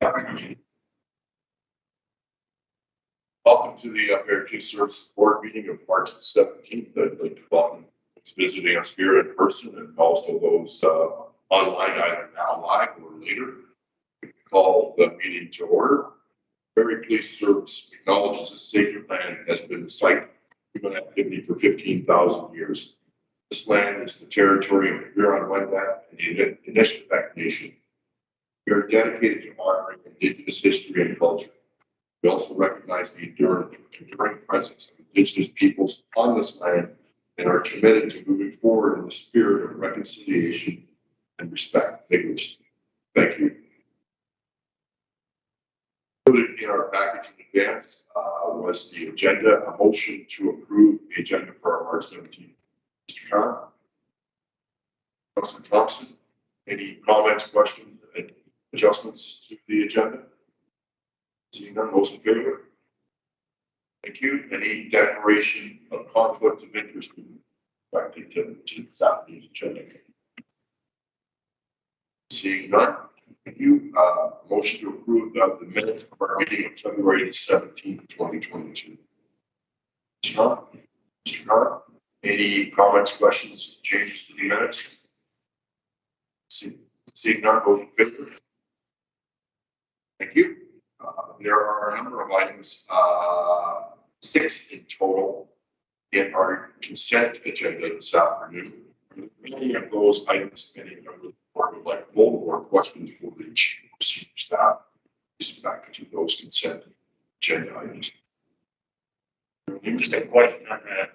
Welcome to the Barrie Police Service Board meeting of March the 17th. I'd like to welcome those visiting us here in person and also those online, either now live or later. We call the meeting to order. Barrie Police Service acknowledges the sacred land has been the site of human activity for 15,000 years. This land is the territory of the Huron-Wendat and the Inishinaabe Nation. We are dedicated to honoring Indigenous history and culture. We also recognize the enduring presence of Indigenous peoples on this land and are committed to moving forward in the spirit of reconciliation and respect. Thank you. Included in our package in advance was the agenda, a motion to approve the agenda for our March 17th. Mr. Carr, Councilor Thompson, any comments, questions, and adjustments to the agenda? Seeing none, those in favor? Thank you. Any declaration of conflict of interest directed to this afternoon's agenda? Seeing none, thank you. Motion to approve the minutes of our meeting of February 17th, 2022. Mr. Carr, any comments, questions, changes to the minutes? Seeing none, those in favor? Thank you. There are a number of items, 6 in total, in our consent agenda this afternoon. Many of those items, many of them would like more questions for the chief procedure staff. Back to those consent agenda items. Just a question on the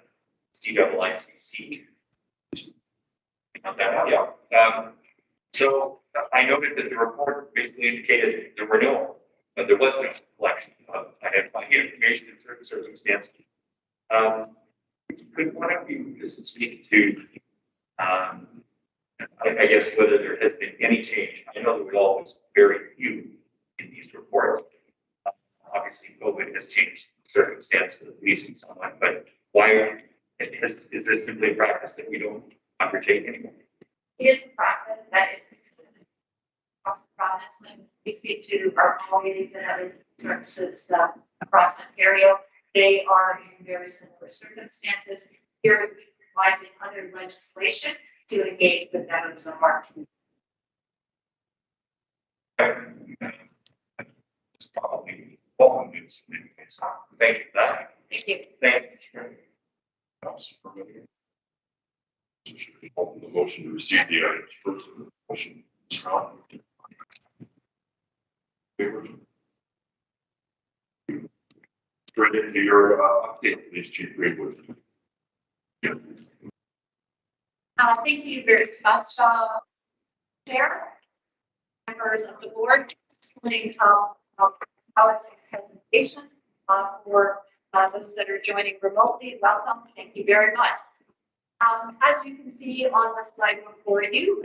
CWICC. So I noted that the report basically indicated there was no collection of identifying information in certain circumstances. Could one of you just speak to, I guess, whether there has been any change? I know there was always very few in these reports. Obviously, COVID has changed the circumstances of releasing someone, but why is there simply a practice that we don't undertake anymore? It is a practice that is consistent across the province. When we speak to our colleagues and other services across Ontario, they are in very similar circumstances. Here, we're revising other legislation to engage with members of our community. It's probably welcome news. Thank you for that. Thank you. Thank you. Open the motion to receive the items first. Motion strong. Straight into your update, please, Chief Greenwood. Thank you very much, Chair, members of the board, including our presentation for those that are joining remotely. Welcome. Thank you very much. As you can see on the slide before you,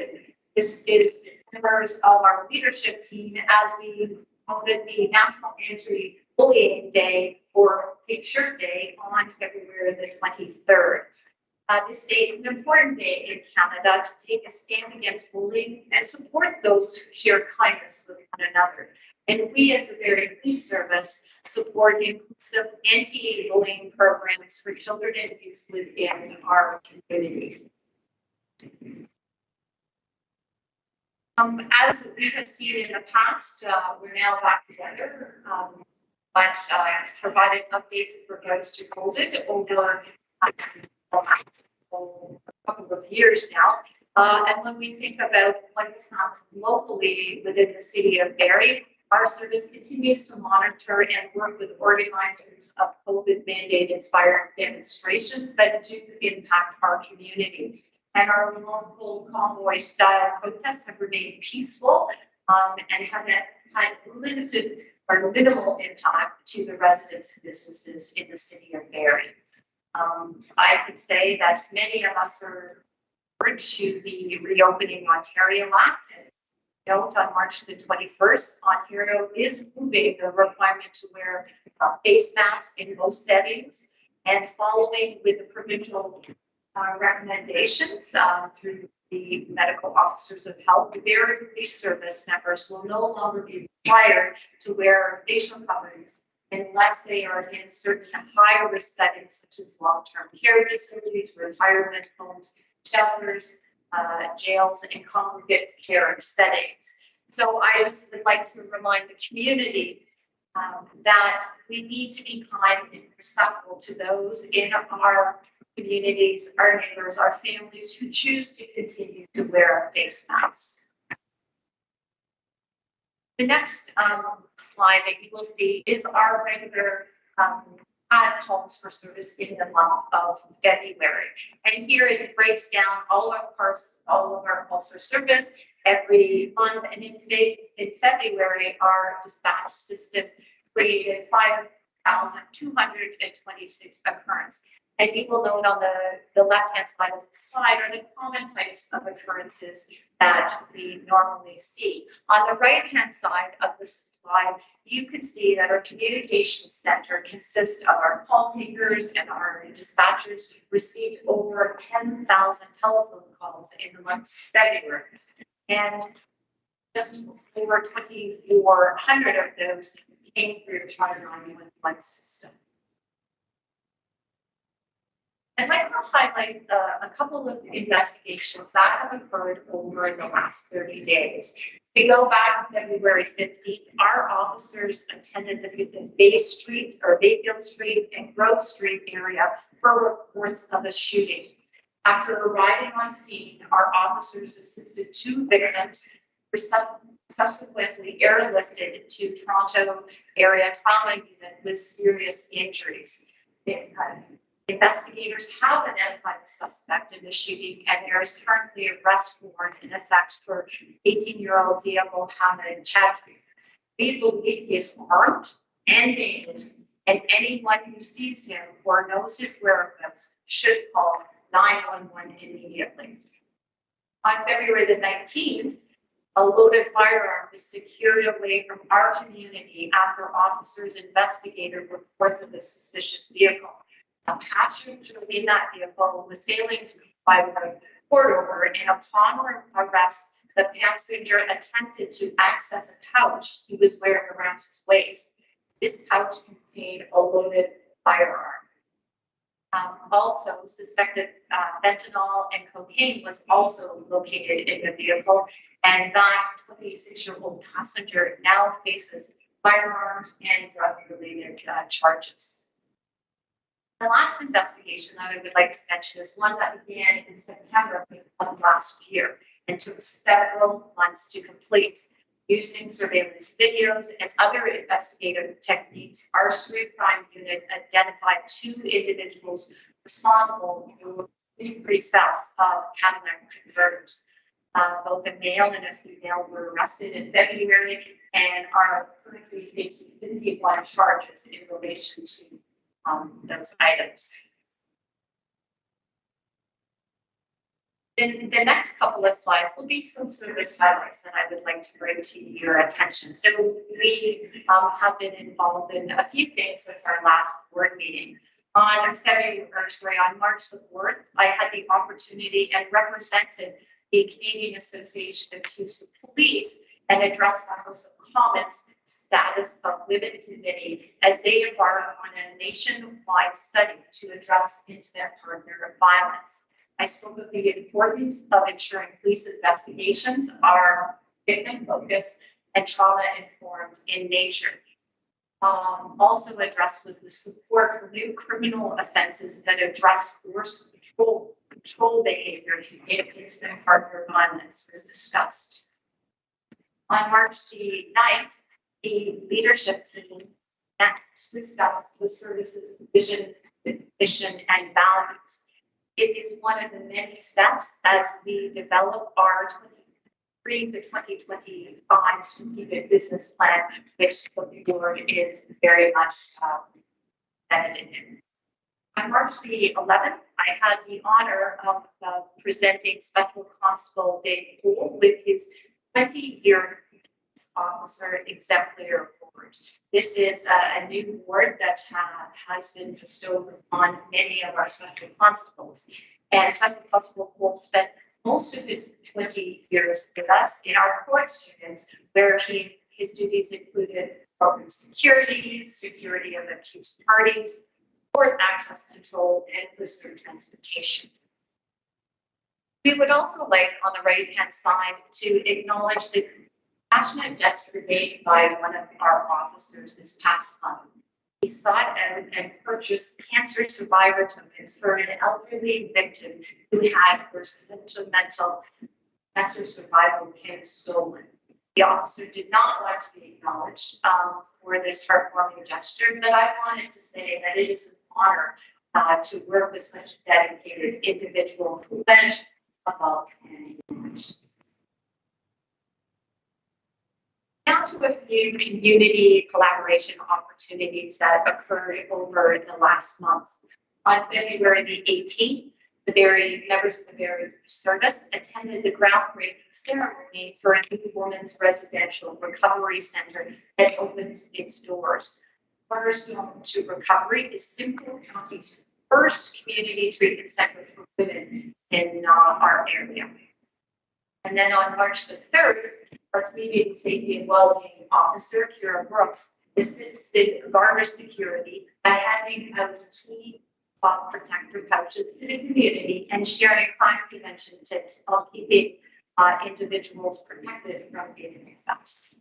this is members of our leadership team as we promoted the National Anti-Bullying Day or Pink Shirt Day on February the 23rd. This day is an important day in Canada to take a stand against bullying and support those who share kindness with one another. And we as a Barrie Police Service support inclusive anti-bullying programs for children and youth within our community. As we have seen in the past, we're now back together, but provided updates in regards to COVID over the last couple of years now. And when we think about what is happening locally within the city of Barrie, our service continues to monitor and work with organizers of COVID mandate-inspired demonstrations that do impact our community. And our local convoy-style protests have remained peaceful and have had limited or minimal impact to the residents and businesses in the city of Barrie. I can say that many of us are forward to the Reopening Ontario Act. Note on March the 21st, Ontario is moving the requirement to wear face masks in most settings, and following with the provincial recommendations through the medical officers of health, the Barrie Police Service members will no longer be required to wear facial coverings unless they are in certain high-risk settings such as long-term care facilities, retirement homes, shelters, jails, and congregate care settings. So I just would like to remind the community that we need to be kind and respectful to those in our communities, our neighbors, our families who choose to continue to wear face masks. The next slide that you will see is our regular ad calls for service in the month of February. And here it breaks down all of our calls for service every month. And in February, our dispatch system created 5,226 occurrences. And you will note on the left-hand side of the slide are the common types of occurrences that we normally see. On the right-hand side of the slide, you can see that our communications center consists of our call takers and our dispatchers who received over 10,000 telephone calls in the month of February. And just over 2,400 of those came through the 911 system. I'd like to highlight a couple of investigations that have occurred over the last 30 days. We go back to February 15th, our officers attended the Bay Street or Bayfield Street and Grove Street area for reports of a shooting. After arriving on scene, our officers assisted 2 victims who were subsequently airlifted to Toronto area trauma unit with serious injuries. Investigators have identified the suspect in the shooting, and there is currently an arrest warrant in effect for 18-year-old Zia Mohammed Chadri. We believe he is armed and dangerous, and anyone who sees him or knows his whereabouts should call 911 immediately. On February the 19th, a loaded firearm was secured away from our community after officers investigated reports of a suspicious vehicle. A passenger in that vehicle was failing to comply with a court order, and upon arrest, the passenger attempted to access a pouch he was wearing around his waist. This pouch contained a loaded firearm. Also, suspected fentanyl and cocaine was also located in the vehicle, and that 26-year-old passenger now faces firearms and drug-related charges. The last investigation that I would like to mention is one that began in September of last year and took several months to complete. Using surveillance videos and other investigative techniques, our street crime unit identified 2 individuals responsible for 3 thefts of Cadillac converters. Both a male and a female were arrested in February and are currently facing 51 charges in relation to those items. In the next couple of slides will be some service highlights that I would like to bring to your attention. So we have been involved in a few things since our last board meeting. On March the 4th, I had the opportunity and represented the Canadian Association of Chiefs of Police and addressed the House of Commons status of women committee as they embark on a nationwide study to address intimate partner violence. I spoke of the importance of ensuring police investigations are victim focused and trauma informed in nature. Also addressed was the support for new criminal offenses that address force control behavior in intimate partner violence was discussed. On March the 9th, the leadership team discussed the services vision, mission, and values. It is one of the many steps as we develop our 2023 to 2025 strategic business plan, which the board is very much embedded in. On March the 11th, I had the honor of presenting Special Constable Dave Poole with his 20-year Officer Exemplary Award. This is a new award that has been bestowed on many of our special constables. And Special Constable Poole spent most of his 20 years with us in our court students, where his duties included program security, security of accused parties, court access control, and prisoner transportation. We would also like, on the right-hand side, to acknowledge the passionate gesture made by one of our officers this past month. He sought out and purchased cancer survivor tokens for an elderly victim who had her sentimental cancer survival pins stolen. The officer did not want to be acknowledged for this heartwarming gesture, but I wanted to say that it is an honor to work with such a dedicated individual who went above and beyond. Now to a few community collaboration opportunities that occurred over the last month. On February the 18th, the Barrie members of the Barrie service attended the groundbreaking ceremony for a new women's residential recovery center that opens its doors. Cornerstone to Recovery is Simcoe County's first community treatment center for women in our area. And then on March the 3rd, our community safety and well-being officer, Kira Brooks, assisted Garner Security by handing out key protector pouches to the community and sharing crime prevention tips on keeping individuals protected from getting thefts.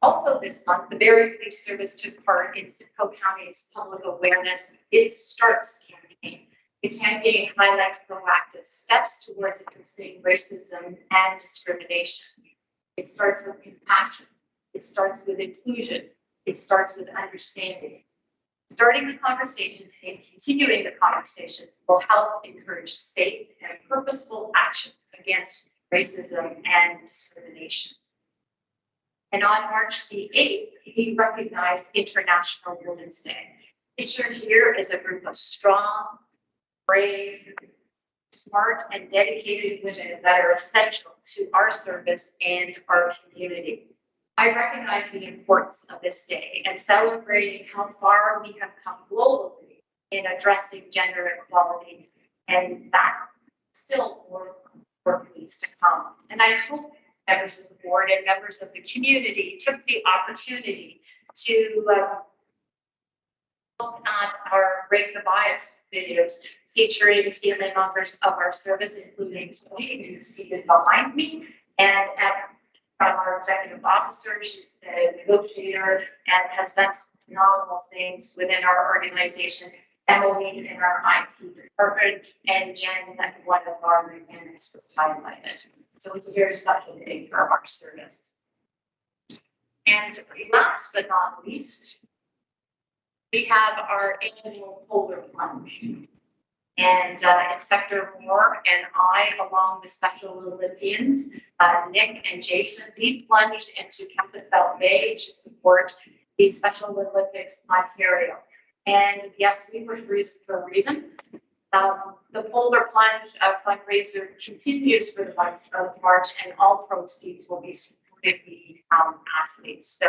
Also this month, the Barrie Police Service took part in Simcoe County's public awareness It Starts campaign. The campaign highlights proactive steps towards addressing racism and discrimination. It starts with compassion. It starts with inclusion. It starts with understanding. Starting the conversation and continuing the conversation will help encourage safe and purposeful action against racism and discrimination. And on March the 8th, we recognized International Women's Day. Pictured here is a group of strong, brave, smart, and dedicated women that are essential to our service and our community. I recognize the importance of this day and celebrating how far we have come globally in addressing gender equality, and that still more work needs to come. And I hope members of the board and members of the community took the opportunity to look at our Break the Bias videos featuring team members of our service, including Tony, who's seated behind me, and our executive officer. She's the negotiator and has done some phenomenal things within our organization. Emily in our IT department, and Jen, one of our mechanics, was highlighted. So it's a very special day for our service. And last but not least, we have our annual polar plunge. And Inspector Moore and I, along with Special Olympians, Nick and Jason, we plunged into Kempenfelt Bay to support the Special Olympics Ontario. And yes, we were freezing for a reason. The Polar Plunge fundraiser continues for the month of March, and all proceeds will be supported the athletes. So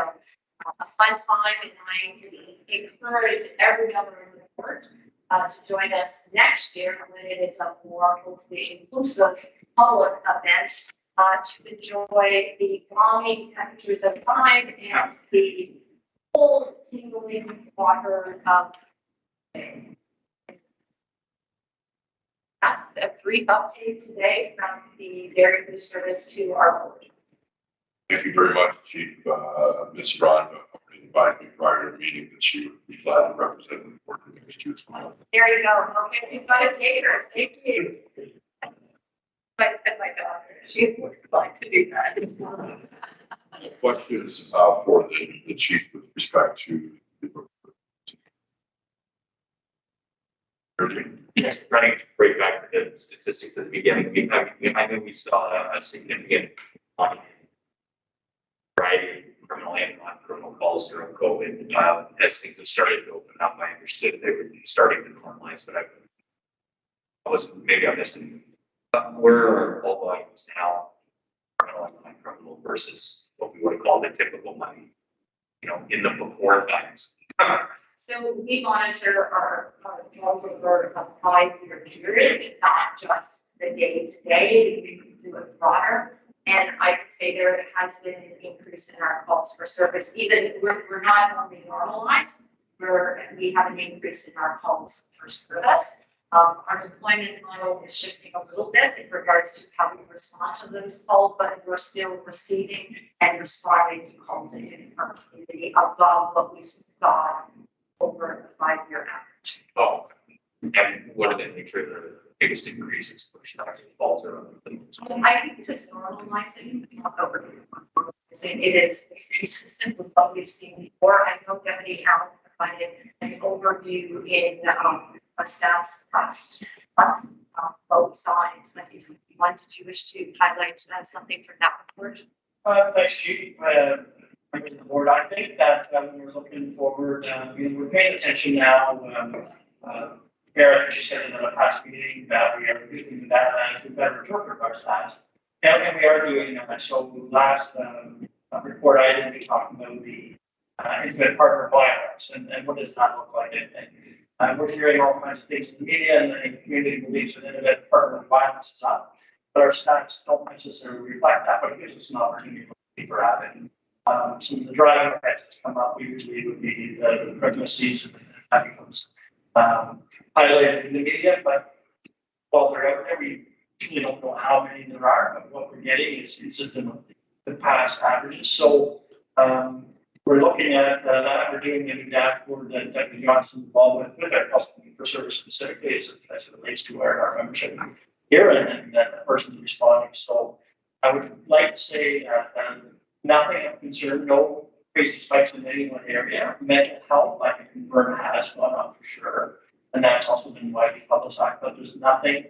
a fun time, and I encourage every member of the board to join us next year when it is a more hopefully inclusive public event to enjoy the balmy temperatures of 5 and the cold tingling water of the That's a brief update today from the Barrie Police Service to our board. Thank you very much, Chief. Ms. Rhonda advised me prior to the meeting that she would be glad to represent the board next year as well. There you go. Okay, you've got a taker. Thank you. But my daughter, she would like to do that. Questions for the chief with respect to Just running to break back to the statistics at the beginning. I know we saw a significant variety of criminal and non-criminal calls during COVID. As things have started to open up, I understood they were starting to normalize, but maybe I'm missing. Where are all volumes now, criminal and non-criminal versus what we would have called the typical money, in the before times? So we monitor our calls over a 5-year period, not just the day to day, we can do it broader. And I would say there has been an increase in our calls for service, even we're not only normalized, we have an increase in our calls for service. Our deployment model is shifting a little bit in regards to how we respond to those calls, but we're still receiving and responding to calls in our community above what we saw over the 5-year average. Oh, and what are the nature of the biggest increases, which actually falls around? I think it's just normalizing, not over. It's consistent with what we've seen before. I know Deputy Allen provided an overview in our stats last month, what we saw in 2021. Did you wish to highlight something from that report? Thanks, Chief. Members of the board, I think that when we're looking forward, we're paying attention now. Eric, you said in the past meeting that we are using the data to better interpret our stats, and we are doing that. So last report I did, we talked about the intimate partner violence and what does that look like. And we're hearing all kinds of things in the media, and the community believes that intimate partner violence is up, but our stats don't necessarily reflect that. But it gives us an opportunity to look deeper at it. Some of the driving effects that come up usually would be the pregnancies, and that becomes highlighted in the media. But while they're out there, we usually don't know how many there are, but what we're getting is consistent with the past averages. So we're looking at that. We're doing a new dashboard that Deputy Johnson involved with our customer for service specifically as it relates to our membership here and that the person's responding. So I would like to say that nothing of concern, no crazy spikes in any one area. Mental health, I can confirm, has gone up for sure. And that's also been widely publicized, but there's nothing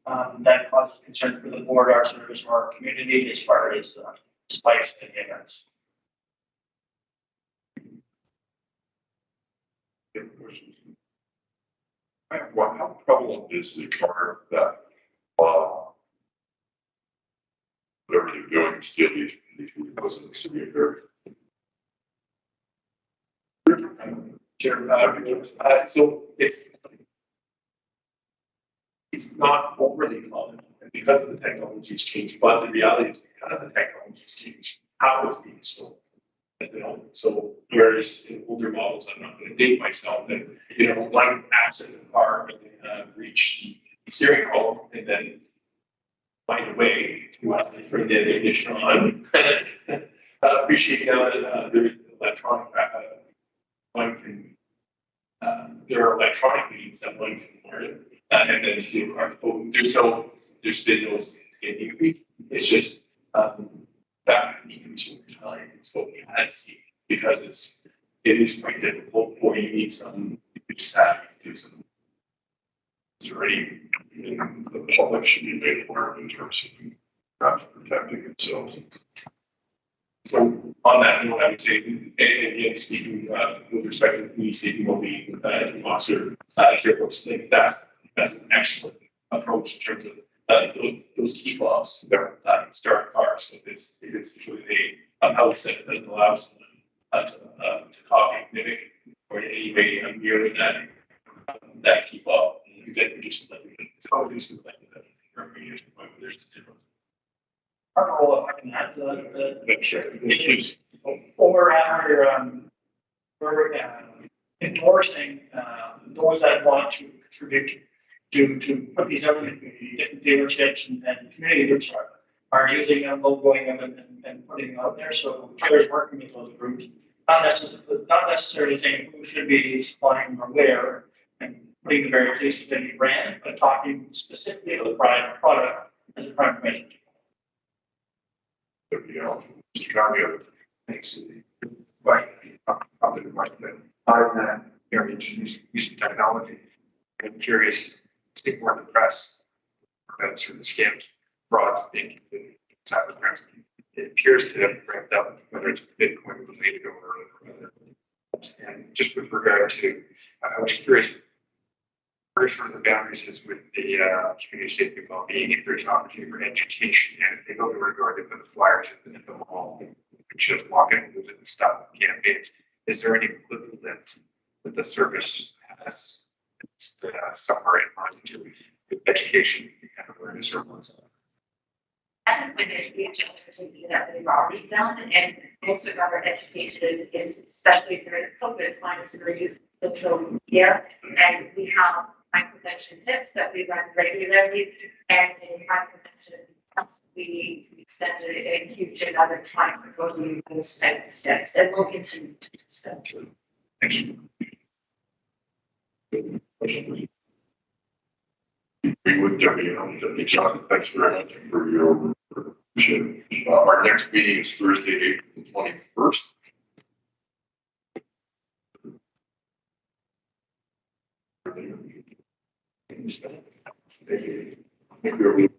that causes concern for the board, our service, or our community as far as spikes in events. Questions? How prevalent is the car that whatever you're doing, still these people in the city of Barrie? So it's not overly common because of the technology's changed, but the reality is because the technology's changed, how it's being sold. So whereas in older models, I'm not going to date myself, and one access a car and reach the steering column and then find a way to bring the ignition on. Appreciate now that there's electronic. One can there are electronic means that one can learn and then steal cars. There's been no increase. It's just that increase over time is what we had seen because it is quite difficult or you need some savvy to do some. Is there any the public should be made aware of in terms of perhaps protecting themselves? So on that note, I would say, and again, speaking with respect to police safety, well-being, officer care books, like that's an excellent approach in terms of those key fobs that start cars. So if it's with a house that doesn't allow someone to copy, mimic, or in any way mirror that key fob, you get reduced like it's how reduces like that. There's a difference. Our role, if I can add to that, Sure. or we're endorsing those that want to contribute to put these out in the community, different dealerships and community groups are using them, logoing them and putting them out there. So Taylor's working with those groups, not necessarily saying who should be supplying or where and putting the very place of any brand, but talking specifically about the product as a primary message. Thanks. But probably the right thing. Other than that, area using technology. I'm curious, speak more in the press, prevent certain scams, frauds being cybercrime. It appears to have ramped up, whether it's Bitcoin related or other. And just with regard to, I was curious, where sort of the boundaries is with the community safety well-being, if there's an opportunity for education, and if they go to regard to the flyers at the mall, just walk in with the stuff campaigns. Is there any equivalent that the service has. It's somewhere in mind to education and awareness or what's up. That has been a huge activity that we've already done, and most of our education is especially during COVID time, is we're using social media, and we have crime prevention tips that we run regularly, and in crime prevention, we extended a huge amount of time for going to those type of steps, and we'll continue to do so. Thank you. With Deputy Johnson, thanks very much for your presentation. Our next meeting is Thursday, April 21st. Thank you.